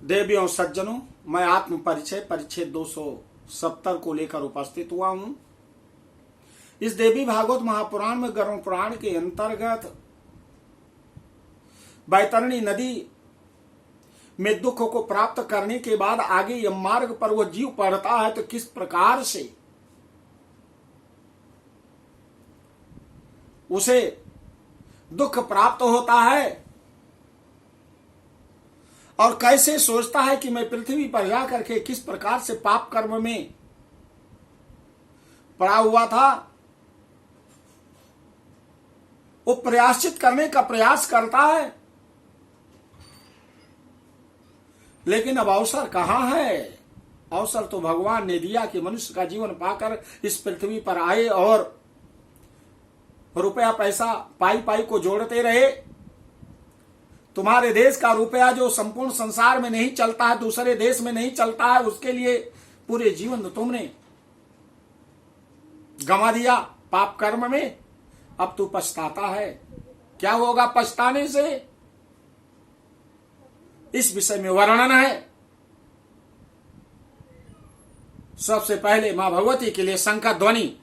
देवियों सज्जनों, मैं आत्म परिचय परिच्छेद 270 को लेकर उपस्थित हुआ हूं। इस देवी भागवत महापुराण में गरुड़ पुराण के अंतर्गत बैतरणी नदी में दुख को प्राप्त करने के बाद आगे यम मार्ग पर वो जीव पड़ता है तो किस प्रकार से उसे दुख प्राप्त होता है और कैसे सोचता है कि मैं पृथ्वी पर जाकर के किस प्रकार से पाप कर्म में पड़ा हुआ था, वो प्रयाश्चित करने का प्रयास करता है, लेकिन अब अवसर कहां है। अवसर तो भगवान ने दिया कि मनुष्य का जीवन पाकर इस पृथ्वी पर आए और रुपया पैसा पाई पाई को जोड़ते रहे। तुम्हारे देश का रुपया जो संपूर्ण संसार में नहीं चलता है, दूसरे देश में नहीं चलता है, उसके लिए पूरे जीवन तुमने गंवा दिया पाप कर्म में। अब तू पछताता है, क्या होगा पछताने से, इस विषय में वर्णन है। सबसे पहले मां भगवती के लिए शंख ध्वनि।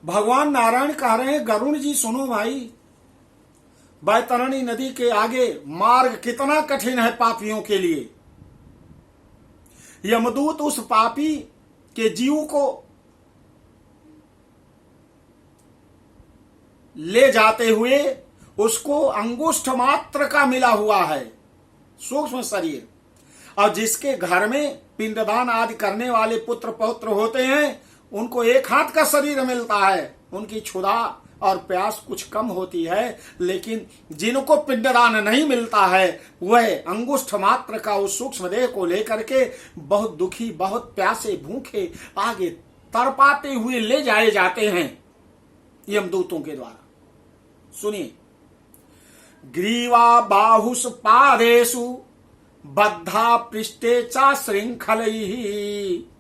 भगवान नारायण कह रहे हैं, गरुण जी सुनो भाई, बैतरणी नदी के आगे मार्ग कितना कठिन है पापियों के लिए। यमदूत उस पापी के जीव को ले जाते हुए उसको अंगुष्ठ मात्र का मिला हुआ है सूक्ष्म शरीर, और जिसके घर में पिंडदान आदि करने वाले पुत्र पौत्र होते हैं उनको एक हाथ का शरीर मिलता है। उनकी क्षुधा और प्यास कुछ कम होती है, लेकिन जिनको पिंडदान नहीं मिलता है वह अंगुष्ठ मात्र का उस सूक्ष्म देह को लेकर के बहुत दुखी, बहुत प्यासे, भूखे आगे तड़पाते हुए ले जाए जाते हैं यमदूतों के द्वारा। सुनिए, ग्रीवा बाहुष पादेषु बद्धा पृष्ठे चा श्रृंखलैः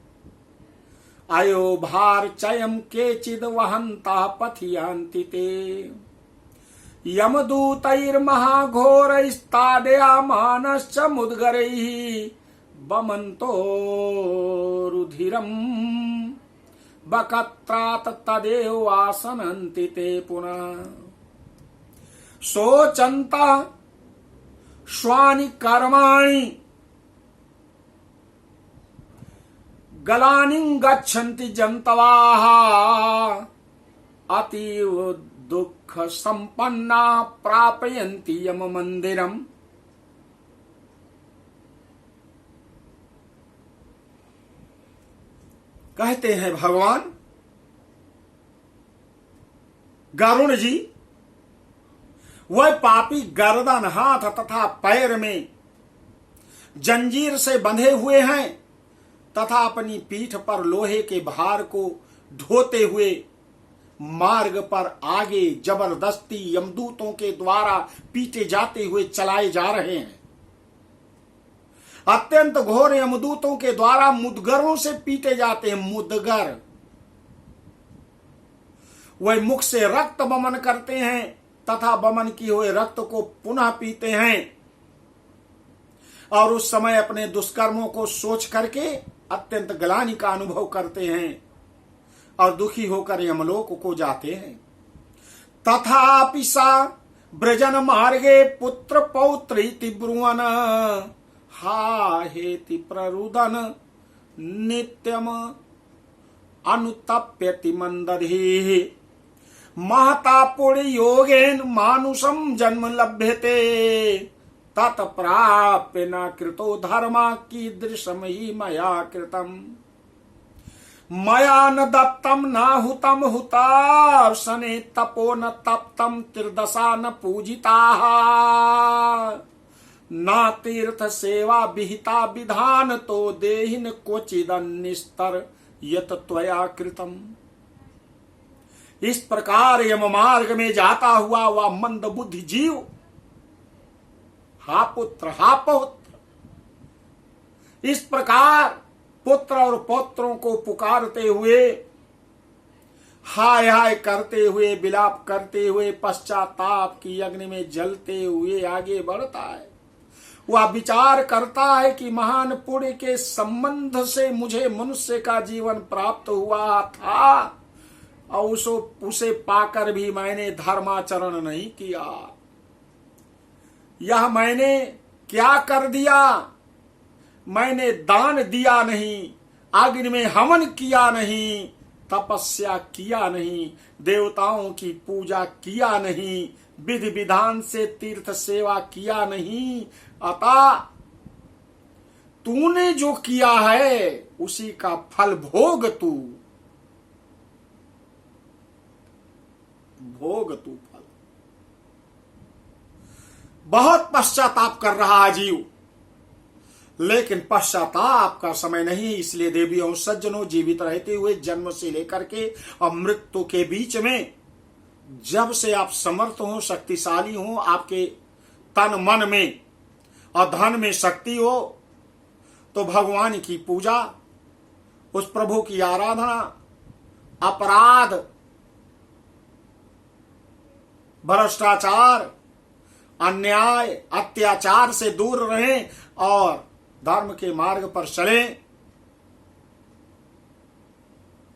अयो भार चयम केचिद वहंता पथियांति ते यमदूतैर्महाघोरैस्ताडयामानश्च मुद्गरैः बमन्तो रुधिरं बकत्रात् तदेव आसनन्ति ते पुनः शोचन्तः श्वानि कर्माणि गलानि गच्छन्ति जन्तवाः अतीव दुःख संपन्ना प्रापयन्ति यम मंदिरम। कहते हैं भगवान गरुण जी, वह पापी गर्दन, हाथ तथा पैर में जंजीर से बंधे हुए हैं तथा अपनी पीठ पर लोहे के भार को ढोते हुए मार्ग पर आगे जबरदस्ती यमदूतों के द्वारा पीटे जाते हुए चलाए जा रहे हैं। अत्यंत घोर यमदूतों के द्वारा मुदगरों से पीटे जाते हैं। मुदगर वह मुख से रक्त बमन करते हैं तथा बमन किए हुए रक्त को पुनः पीते हैं और उस समय अपने दुष्कर्मों को सोच करके अत्यंत ग्लानि का अनुभव करते हैं और दुखी होकर यमलोक को जाते हैं। तथापि सा ब्रजन मार्गे पुत्र पौत्रीति ब्रुवन हा हेति प्ररुदन नित्यम अनुतप्यति मंदधि महता पुण्य योगेन मानुषम जन्म लभ्यते तत्प्राप्य न कृतो धर्मा कीदृशम ही मया कृतम। मया न दत्तम न हुतम हुता सने तपो न तप्तम त्रिदशा न पूजिता न तीर्थ सेवा विहिता विधान तो देहिन क्वचिदन्निस्तर यत त्वया कृतम। इस प्रकार यम मार्ग में जाता हुआ वह मंद बुद्धि जीव हा पुत्र हा पौत्र इस प्रकार पुत्र और पौत्रों को पुकारते हुए हाय हाय करते हुए विलाप करते हुए पश्चाताप की अग्नि में जलते हुए आगे बढ़ता है। वह विचार करता है कि महान पुण्य के संबंध से मुझे मनुष्य का जीवन प्राप्त हुआ था और उसे पाकर भी मैंने धर्माचरण नहीं किया। यह मैंने क्या कर दिया? मैंने दान दिया नहीं, अग्नि में हवन किया नहीं, तपस्या किया नहीं, देवताओं की पूजा किया नहीं, विधि विधान से तीर्थ सेवा किया नहीं। अतः तूने जो किया है उसी का फल भोग तू फल। बहुत पश्चाताप कर रहा है जीव, लेकिन पश्चाताप का समय नहीं। इसलिए देवियों और सज्जनों, जीवित रहते हुए जन्म से लेकर के और मृत्यु के बीच में जब से आप समर्थ हो, शक्तिशाली हो, आपके तन मन में और धन में शक्ति हो, तो भगवान की पूजा, उस प्रभु की आराधना, अपराध, भ्रष्टाचार, अन्याय, अत्याचार से दूर रहें और धर्म के मार्ग पर चलें।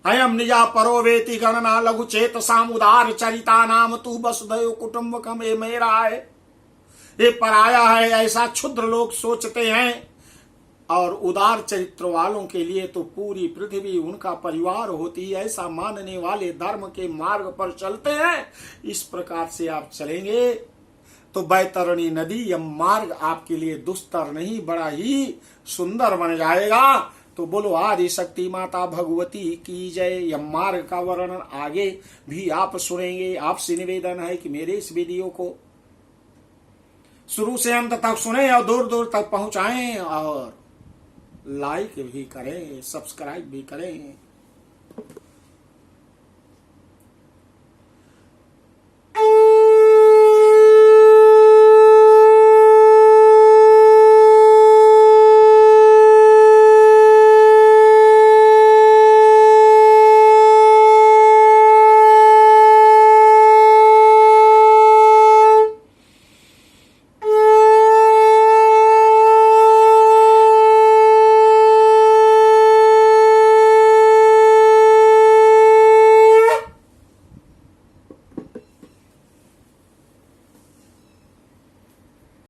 अयम निजा परो वेति गणना लघु चेत सामुदार चरिता नाम तू वसुधैव कुटुंबकम। ये मेरा है, ये पराया है, ऐसा क्षुद्र लोग सोचते हैं। और उदार चरित्र वालों के लिए तो पूरी पृथ्वी उनका परिवार होती है, ऐसा मानने वाले धर्म के मार्ग पर चलते हैं। इस प्रकार से आप चलेंगे तो बैतरणी नदी यह मार्ग आपके लिए दुस्तर नहीं, बड़ा ही सुंदर बन जाएगा। तो बोलो आदि शक्ति माता भगवती की जय। यह मार्ग का वर्णन आगे भी आप सुनेंगे। आपसे निवेदन है कि मेरे इस वीडियो को शुरू से अंत तक सुने और दूर दूर तक पहुंचाएं और लाइक भी करें, सब्सक्राइब भी करें।